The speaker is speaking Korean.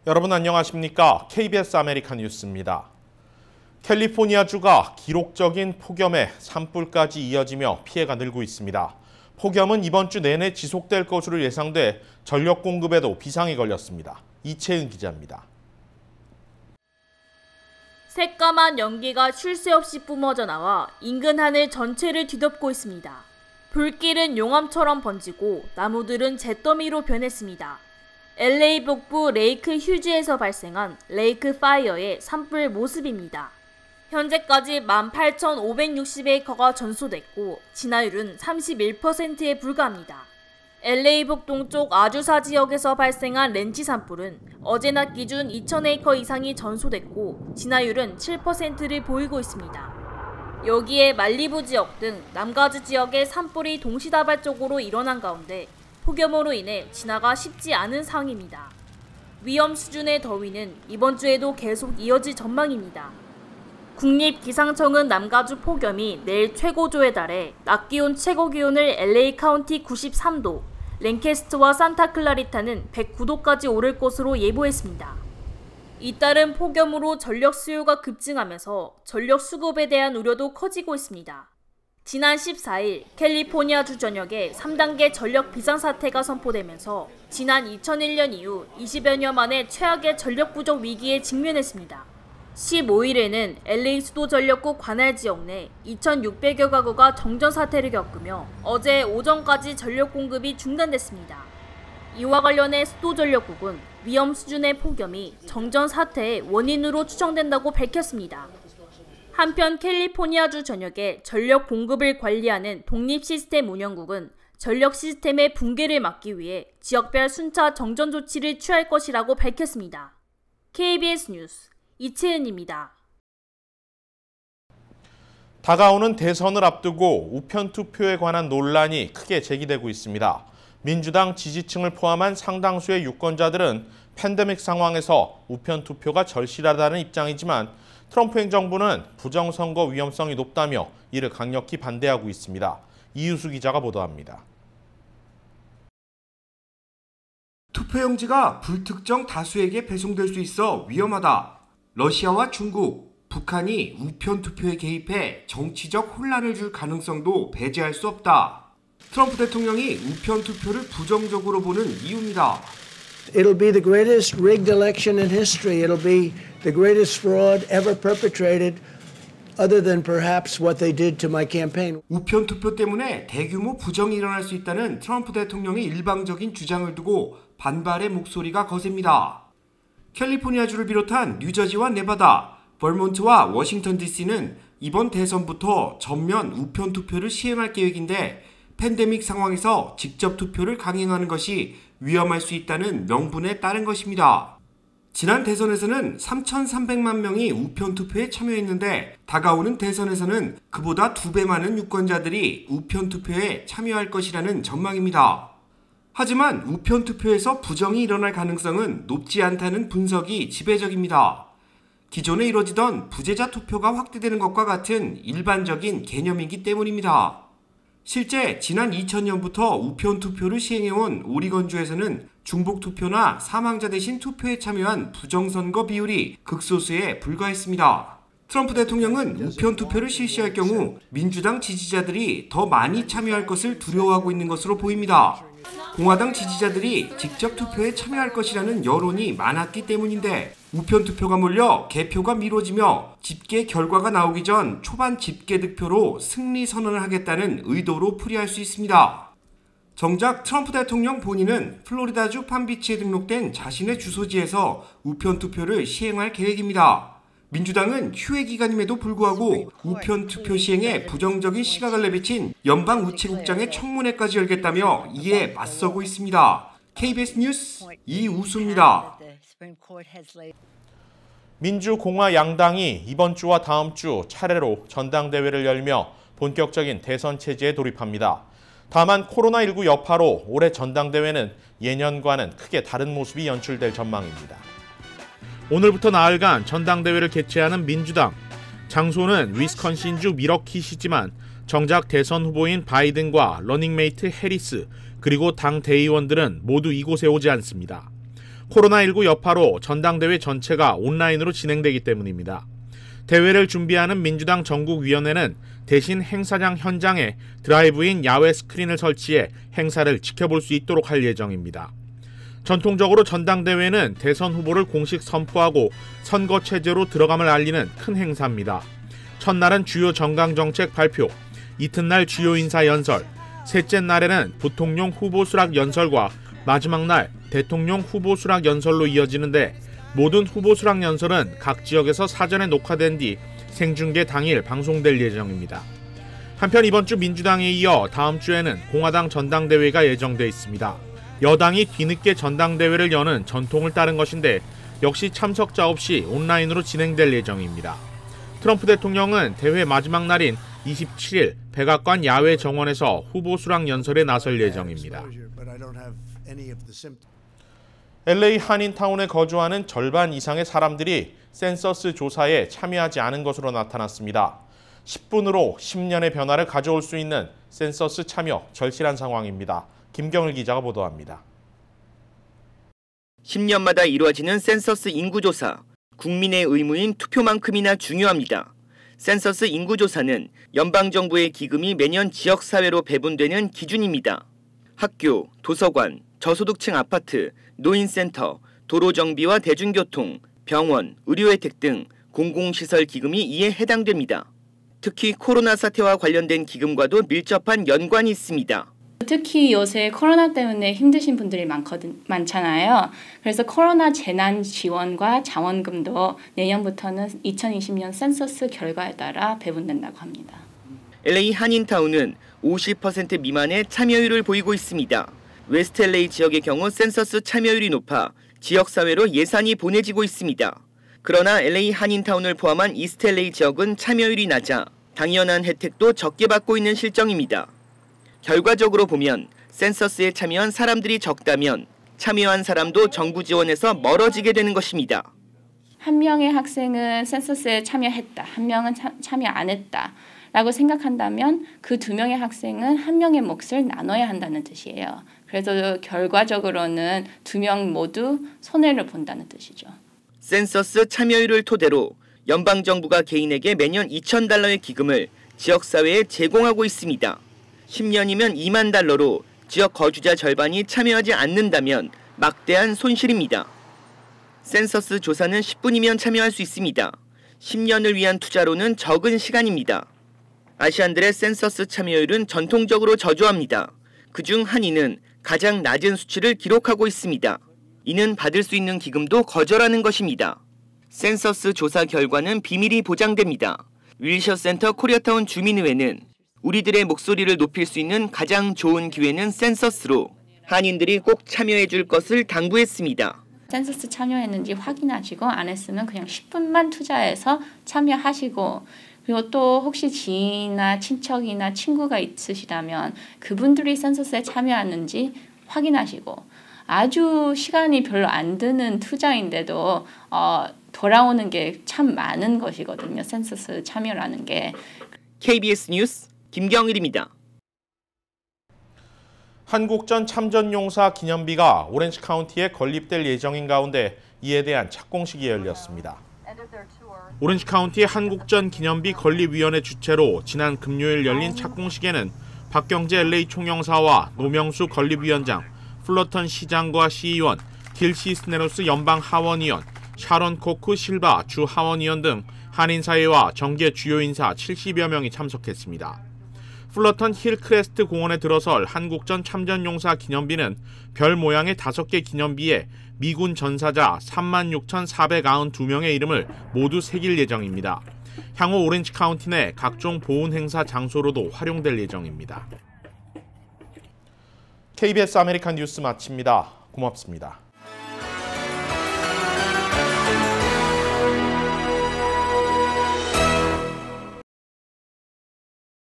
여러분 안녕하십니까? KBS 아메리카 뉴스입니다. 캘리포니아주가 기록적인 폭염에 산불까지 이어지며 피해가 늘고 있습니다. 폭염은 이번 주 내내 지속될 것으로 예상돼 전력 공급에도 비상이 걸렸습니다. 이채은 기자입니다. 새까만 연기가 쉴 새 없이 뿜어져 나와 인근 하늘 전체를 뒤덮고 있습니다. 불길은 용암처럼 번지고 나무들은 잿더미로 변했습니다. LA 북부 레이크 휴즈에서 발생한 레이크 파이어의 산불 모습입니다. 현재까지 18,560에이커가 전소됐고 진화율은 31%에 불과합니다. LA 북동쪽 아주사 지역에서 발생한 렌치 산불은 어제 낮 기준 2,000에이커 이상이 전소됐고 진화율은 7%를 보이고 있습니다. 여기에 말리부 지역 등 남가주 지역의 산불이 동시다발적으로 일어난 가운데 폭염으로 인해 진화가 쉽지 않은 상황입니다. 위험 수준의 더위는 이번 주에도 계속 이어질 전망입니다. 국립기상청은 남가주 폭염이 내일 최고조에 달해 낮 기온 최고 기온을 LA 카운티 93도, 랭캐스트와 산타클라리타는 109도까지 오를 것으로 예보했습니다. 잇따른 폭염으로 전력 수요가 급증하면서 전력 수급에 대한 우려도 커지고 있습니다. 지난 14일 캘리포니아주 전역에 3단계 전력 비상사태가 선포되면서 지난 2001년 이후 20여년 만에 최악의 전력 부족 위기에 직면했습니다. 15일에는 LA 수도 전력국 관할 지역 내 2,600여 가구가 정전 사태를 겪으며 어제 오전까지 전력 공급이 중단됐습니다. 이와 관련해 수도 전력국은 위험 수준의 폭염이 정전 사태의 원인으로 추정된다고 밝혔습니다. 한편 캘리포니아주 전역에 전력 공급을 관리하는 독립시스템운영국은 전력 시스템의 붕괴를 막기 위해 지역별 순차 정전 조치를 취할 것이라고 밝혔습니다. KBS 뉴스 이채은입니다. 다가오는 대선을 앞두고 우편 투표에 관한 논란이 크게 제기되고 있습니다. 민주당 지지층을 포함한 상당수의 유권자들은 팬데믹 상황에서 우편 투표가 절실하다는 입장이지만 트럼프 행정부는 부정선거 위험성이 높다며 이를 강력히 반대하고 있습니다. 이유수 기자가 보도합니다. 투표용지가 불특정 다수에게 배송될 수 있어 위험하다. 러시아와 중국, 북한이 우편 투표에 개입해 정치적 혼란을 줄 가능성도 배제할 수 없다. 트럼프 대통령이 우편 투표를 부정적으로 보는 이유입니다. It'll be the greatest rigged election in history. It'll be the greatest fraud ever perpetrated, other than perhaps what they did to my campaign. 우편 투표 때문에 대규모 부정이 일어날 수 있다는 트럼프 대통령의 일방적인 주장을 두고 반발의 목소리가 거셉니다. 캘리포니아주를 비롯한 뉴저지와 네바다, 버몬트와 워싱턴 DC는 이번 대선부터 전면 우편 투표를 시행할 계획인데 팬데믹 상황에서 직접 투표를 강행하는 것이 위험할 수 있다는 명분에 따른 것입니다. 지난 대선에서는 3,300만 명이 우편 투표에 참여했는데 다가오는 대선에서는 그보다 2배 많은 유권자들이 우편 투표에 참여할 것이라는 전망입니다. 하지만 우편 투표에서 부정이 일어날 가능성은 높지 않다는 분석이 지배적입니다. 기존에 이뤄지던 부재자 투표가 확대되는 것과 같은 일반적인 개념이기 때문입니다. 실제 지난 2000년부터 우편 투표를 시행해온 오리건주에서는 중복 투표나 사망자 대신 투표에 참여한 부정선거 비율이 극소수에 불과했습니다. 트럼프 대통령은 우편 투표를 실시할 경우 민주당 지지자들이 더 많이 참여할 것을 두려워하고 있는 것으로 보입니다. 공화당 지지자들이 직접 투표에 참여할 것이라는 여론이 많았기 때문인데 우편 투표가 몰려 개표가 미뤄지며 집계 결과가 나오기 전 초반 집계 득표로 승리 선언을 하겠다는 의도로 풀이할 수 있습니다. 정작 트럼프 대통령 본인은 플로리다주 팜비치에 등록된 자신의 주소지에서 우편 투표를 시행할 계획입니다. 민주당은 휴회 기간임에도 불구하고 우편 투표 시행에 부정적인 시각을 내비친 연방 우체국장의 청문회까지 열겠다며 이에 맞서고 있습니다. KBS 뉴스 이우수입니다. 민주공화 양당이 이번 주와 다음 주 차례로 전당대회를 열며 본격적인 대선 체제에 돌입합니다. 다만 코로나19 여파로 올해 전당대회는 예년과는 크게 다른 모습이 연출될 전망입니다. 오늘부터 나흘간 전당대회를 개최하는 민주당. 장소는 위스콘신주 미러키시지만 정작 대선 후보인 바이든과 러닝메이트 해리스 그리고 당 대의원들은 모두 이곳에 오지 않습니다. 코로나19 여파로 전당대회 전체가 온라인으로 진행되기 때문입니다. 대회를 준비하는 민주당 전국위원회는 대신 행사장 현장에 드라이브인 야외 스크린을 설치해 행사를 지켜볼 수 있도록 할 예정입니다. 전통적으로 전당대회는 대선 후보를 공식 선포하고 선거 체제로 들어감을 알리는 큰 행사입니다. 첫날은 주요 정강정책 발표, 이튿날 주요 인사 연설, 셋째 날에는 부통령 후보 수락 연설과 마지막 날 대통령 후보 수락 연설로 이어지는데 모든 후보 수락 연설은 각 지역에서 사전에 녹화된 뒤 생중계 당일 방송될 예정입니다. 한편 이번 주 민주당에 이어 다음 주에는 공화당 전당대회가 예정돼 있습니다. 여당이 뒤늦게 전당대회를 여는 전통을 따른 것인데 역시 참석자 없이 온라인으로 진행될 예정입니다. 트럼프 대통령은 대회 마지막 날인 27일 백악관 야외 정원에서 후보 수락 연설에 나설 예정입니다. LA 한인타운에 거주하는 절반 이상의 사람들이 센서스 조사에 참여하지 않은 것으로 나타났습니다. 10분으로 10년의 변화를 가져올 수 있는 센서스 참여 절실한 상황입니다. 김경일 기자가 보도합니다. 10년마다 이루어지는 센서스 인구조사. 국민의 의무인 투표만큼이나 중요합니다. 센서스 인구조사는 연방정부의 기금이 매년 지역사회로 배분되는 기준입니다. 학교, 도서관, 저소득층 아파트, 노인센터, 도로정비와 대중교통, 병원, 의료혜택 등 공공시설 기금이 이에 해당됩니다. 특히 코로나 사태와 관련된 기금과도 밀접한 연관이 있습니다. 특히 요새 코로나 때문에 힘드신 분들이 많잖아요. 그래서 코로나 재난 지원과 자원금도 내년부터는 2020년 센서스 결과에 따라 배분된다고 합니다. LA 한인타운은 50% 미만의 참여율을 보이고 있습니다. 웨스트 LA 지역의 경우 센서스 참여율이 높아 지역사회로 예산이 보내지고 있습니다. 그러나 LA 한인타운을 포함한 이스트 LA 지역은 참여율이 낮아 당연한 혜택도 적게 받고 있는 실정입니다. 결과적으로 보면 센서스에 참여한 사람들이 적다면 참여한 사람도 정부 지원에서 멀어지게 되는 것입니다. 한 명의 학생은 센서스에 참여했다, 한 명은 참여 안 했다 라고 생각한다면 그 두 명의 학생은 한 명의 몫을 나눠야 한다는 뜻이에요. 그래서 결과적으로는 두 명 모두 손해를 본다는 뜻이죠. 센서스 참여율을 토대로 연방정부가 개인에게 매년 $2,000의 기금을 지역사회에 제공하고 있습니다. 10년이면 $2만 달러로 지역 거주자 절반이 참여하지 않는다면 막대한 손실입니다. 센서스 조사는 10분이면 참여할 수 있습니다. 10년을 위한 투자로는 적은 시간입니다. 아시안들의 센서스 참여율은 전통적으로 저조합니다. 그중 한인은 가장 낮은 수치를 기록하고 있습니다. 이는 받을 수 있는 기금도 거절하는 것입니다. 센서스 조사 결과는 비밀이 보장됩니다. 윌셔 센터 코리아타운 주민의회는 우리들의 목소리를 높일 수 있는 가장 좋은 기회는 센서스로 한인들이 꼭 참여해 줄 것을 당부했습니다. 센서스 참여했는지 확인하시고 안 했으면 그냥 10분만 투자해서 참여하시고 그리고 또 혹시 지인이나 친척이나 친구가 있으시다면 그분들이 센서스에 참여하는지 확인하시고 아주 시간이 별로 안 드는 투자인데도 돌아오는 게 참 많은 것이거든요. 센서스 참여라는 게. KBS 뉴스 김경일입니다. 한국전 참전용사 기념비가 오렌지 카운티에 건립될 예정인 가운데 이에 대한 착공식이 열렸습니다. 오렌지 카운티 한국전 기념비 건립위원회 주최로 지난 금요일 열린 착공식에는 박경재 LA 총영사와 노명수 건립위원장, 플러턴 시장과 시의원, 길 시스네로스 연방 하원의원, 샤론 코크 실바 주 하원의원 등 한인사회와 정계 주요 인사 70여 명이 참석했습니다. 플러턴 힐크레스트 공원에 들어설 한국전 참전용사 기념비는 별 모양의 5개 기념비에 미군 전사자 36,492명의 이름을 모두 새길 예정입니다. 향후 오렌지 카운티 내 각종 보훈 행사 장소로도 활용될 예정입니다. KBS 아메리칸 뉴스 마칩니다. 고맙습니다.